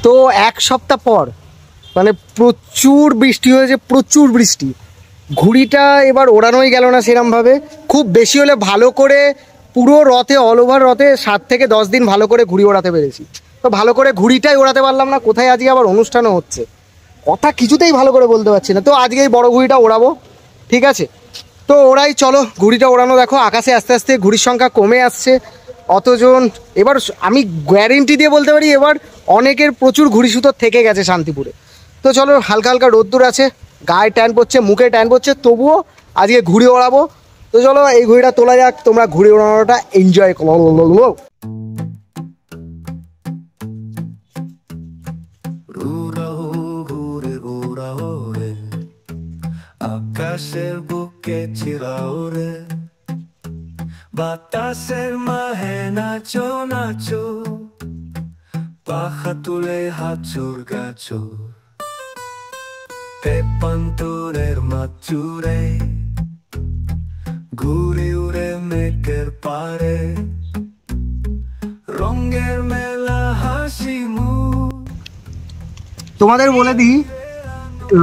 তো এক সপ্তাহ পর মানে প্রচুর বৃষ্টি হয়েছে, প্রচুর বৃষ্টি। ঘুড়িটা এবার ওড়ানোই গেল না সেরমভাবে। খুব বেশি হলে ভালো করে পুরো রথে, অল ওভার রথে 7 থেকে 10 দিন ভালো করে ঘুড়ি ওড়াতে পেরেছি। তো ভালো করে ঘুড়িটাই ওড়াতে পারলাম না। কোথায় আজকে আবার অনুষ্ঠানও হচ্ছে, কথা কিছুতেই ভালো করে বলতে পারছি না। তো আজকে এই বড় ঘুড়িটা ওড়াবো, ঠিক আছে? তো ওরাই চলো ঘুড়িটা ওড়ানো। দেখো আকাশে আস্তে আস্তে ঘুড়ির সংখ্যা কমে আসছে। অতজন এবার আমি গ্যারেন্টি দিয়ে বলতে পারি এবার অনেকের প্রচুর ঘুড়ি সুতো থেকে গেছে শান্তিপুরে। তো চলো, হালকা হালকা রোদ্দুর আছে, গায়ে ট্যান পড়ছে, মুখে ট্যান পড়ছে, তবুও আজকে ঘুড়ি ওড়াবো। তো চলো এই ঘুড়িটা তোলা যাক, তোমরা ঘুড়ি ওড়ানোটা এনজয় করো। আকাশের বুকে চিরাওরে বাতাসের মাহে নাচো নাচো, পাখা তুলে হাঁচুর গাছো, পেপান্তরের মাচুরে ঘুরে উড়ে মেঘের পারে, রঙের মেলা হাসি মুখ। তোমাদের বলে দিই,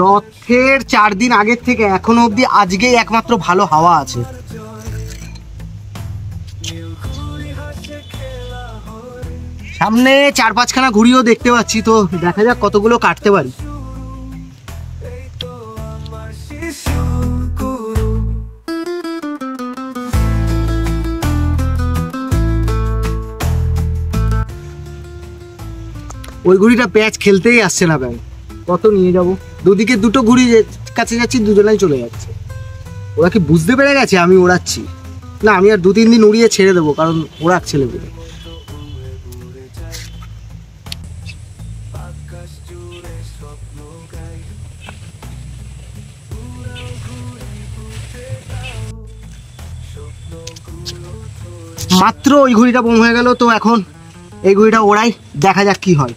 রথের 4 দিন আগের থেকে এখনো অবধি আজকেই একমাত্র ভালো হাওয়া আছে। সামনে 4-5খানা ঘুড়িও দেখতে পাচ্ছি, তো দেখা যাক কতগুলো কাটতে পারি। ওই ঘুড়িটা প্যাচ খেলতেই আসছে না ব্যাং, কত নিয়ে যাব? দুদিকে দুটো ঘুড়ি কাছে যাচ্ছি, দুজনেই চলে যাচ্ছে। ওরা কি বুঝতে পেরে গেছে আমি ওড়াচ্ছি? না, আমি আর 2-3 দিন উড়িয়ে ছেড়ে দেবো, কারণ ওড়াক ছেলে বলে। মাত্র ওই ঘুড়িটা বম হয়ে গেল, তো এখন এই ঘুড়িটা ওড়াই, দেখা যাক কি হয়।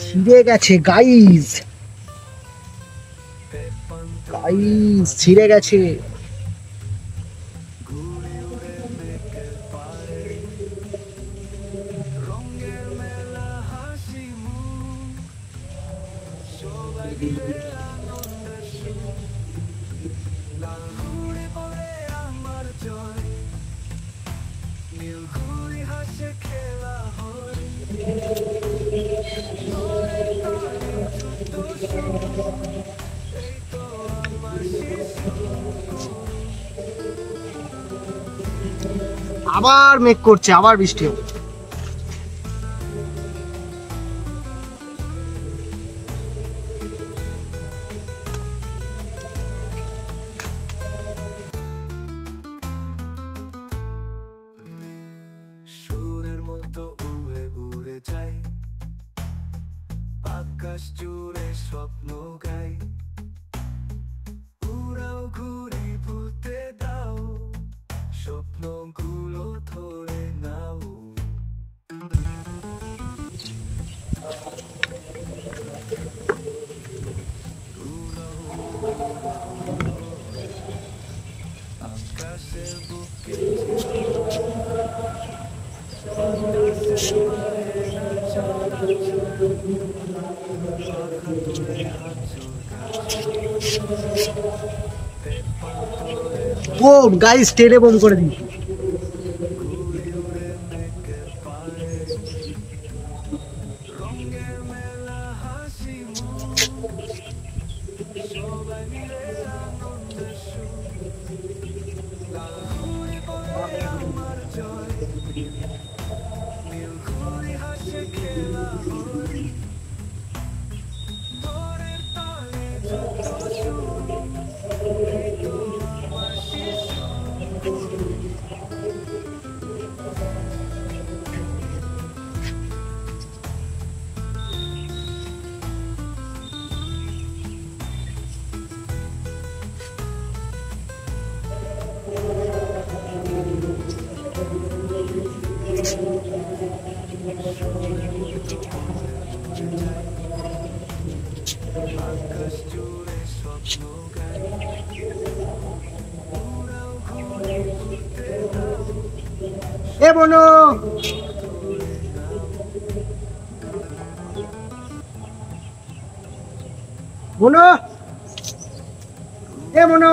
ছিঁড়ে গেছে গাইস, গাইস ছিঁড়ে গেছে। আবার মেঘ করছে, আবার বৃষ্টি হবে। সুরের মতো উড়ে উড়ে যাই, আকাশ জুড়ে স্বপ্ন গাই, উড়াও ঘুড়ি ভুলতে দাও, স্বপ্নগুলো ধরে নাও। আকাশের বুকে বোম গাইস, টেনে বোম করে দিই। এ বনো বনো এ বনো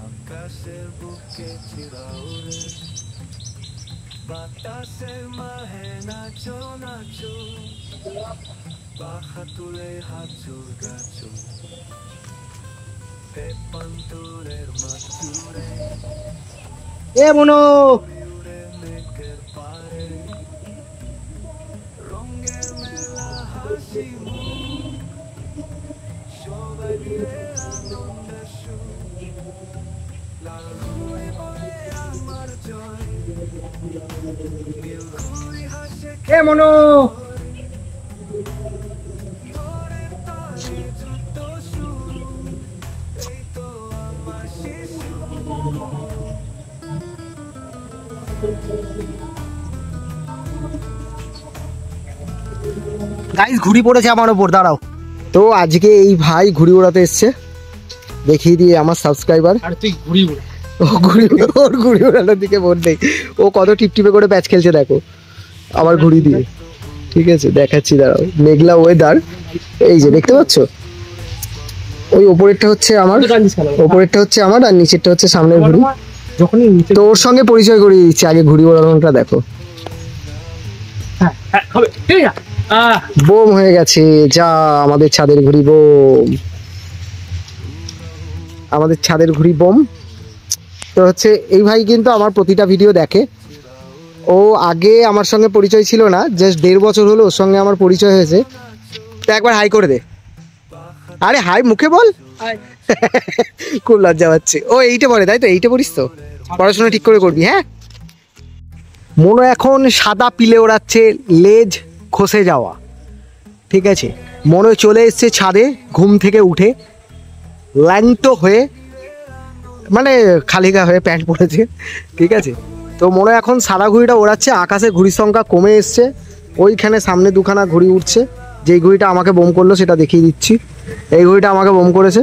আকাশের বুকে চিরাউরে বাতাসের মাহে নাচো নাচো পাখা তুলে হাত জোর গাছো পেপান্তরের মাচুরে এ বনো উড়ে মেঘের পারে রঙের মেলা হাসি মুখ সবাই মিলে আনন্দের সুর লাল ঘুড়ি বলে আমার জয় নীল ঘুড়ি হাসে এ মনো ঘরের তালে যুদ্ধ শুরু এই তো আমার শিশু গাইস ঘুড়ি পড়েছে আমার ওপর, দাঁড়াও। তো আজকে এই ভাই ঘুড়ি ওড়াতে এসছে, দেখিয়ে দিয়ে আমার সাবস্ক্রাইবার। আর তুই ঘুরি ঘুরি ও ওর ঘুড়ি ওড়ানোর দিকে মন নেই, ও কত টিপটিপে করে প্যাচ খেলছে দেখো আমার ঘুড়ি দিয়ে। ঠিক আছে দেখাচ্ছি, দাঁড়াও। মেঘলা ওয়েদার, এই যে দেখতে পাচ্ছ, ওই ওপরেরটা হচ্ছে আমার, ওপরেরটা হচ্ছে আমার আর নিচেরটা হচ্ছে সামনের ঘুড়ি। যখনই নিচে তো ওর সঙ্গে পরিচয় করিয়ে দিচ্ছি, আগে ঘুড়ি ওড়ানোটা দেখো। হবে ঠিক আছে। বোম হয়ে গেছে, যা আমাদের ছাদের ঘুড়ি বোম, আমাদের ছাদের ঘুড়ি বোম। তো হচ্ছে এই ভাই কিন্তু আমার প্রতিটা ভিডিও দেখে। ও আগে আমার সঙ্গে পরিচয় ছিল না, জাস্ট 1.5 বছর হলো ওর সঙ্গে আমার পরিচয় হয়েছে। তো একবার হাই করে দে। আরে হাই মুখে বল। খুব লজ্জা পাচ্ছে। ও এইটা পড়ে, তাই তো? এইটা পড়িস তো, পড়াশোনা ঠিক করে করবি। হ্যাঁ, মনো এখন সাদা পিলে ওড়াচ্ছে, লেজ খসে যাওয়া। ঠিক আছে, মনো চলে এসছে ছাদে ঘুম থেকে উঠে, ল্যাংটো হয়ে, মানে খালি গা হয়ে, প্যান্ট পরেছে। ঠিক আছে, তো মনে এখন সাদা ঘুড়িটা ওড়াচ্ছে। আকাশে ঘুড়ির সংখ্যা কমে এসছে, ওইখানে সামনে দুখানা ঘুড়ি উঠছে। যেই ঘুড়িটা আমাকে বোম করলো সেটা দেখিয়ে দিচ্ছি, এই ঘুড়িটা আমাকে বোম করেছে।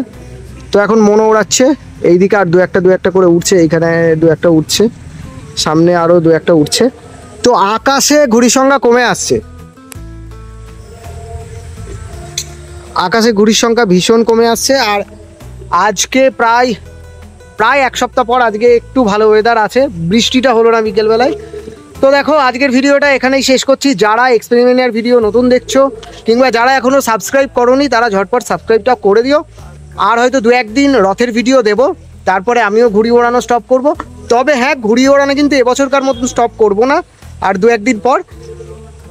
তো এখন মনো ওড়াচ্ছে, এইদিকে আর দু একটা করে উঠছে, এইখানে দু একটা উঠছে, সামনে আরও দু একটা উঠছে। তো আকাশে ঘুড়ির সংখ্যা কমে আসছে, আকাশে ঘুড়ির সংখ্যা ভীষণ কমে আসছে। আর আজকে প্রায় 1 সপ্তাহ পর আজকে একটু ভালো ওয়েদার আছে, বৃষ্টিটা হলো না বিকেলবেলায়। তো দেখো আজকের ভিডিওটা এখানেই শেষ করছি। যারা এক্সপেরিমেন্টের ভিডিও নতুন দেখছো কিংবা যারা এখনও সাবস্ক্রাইব করোনি তারা ঝটপট সাবস্ক্রাইবটা করে দিও। আর হয়তো 2-1 দিন রথের ভিডিও দেব, তারপরে আমিও ঘুড়ি ওড়ানো স্টপ করব। তবে হ্যাঁ, ঘুড়ি ওড়ানো কিন্তু এবছরকার মতন স্টপ করব না, আর 2-1 দিন পর।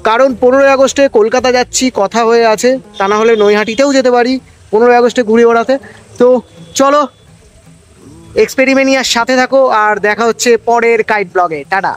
কারণ 15ই আগস্টে কলকাতা যাচ্ছি, কথা হয়ে আছে, তা না হলে নৈহাটিতেও যেতে পারি 15ই আগস্টে ঘুড়ি ওড়াতে। তো চলো এক্সপেরিমেন্টিয়ার সাথে থাকো, আর দেখা হচ্ছে পরের কাইট ব্লগে। টাটা।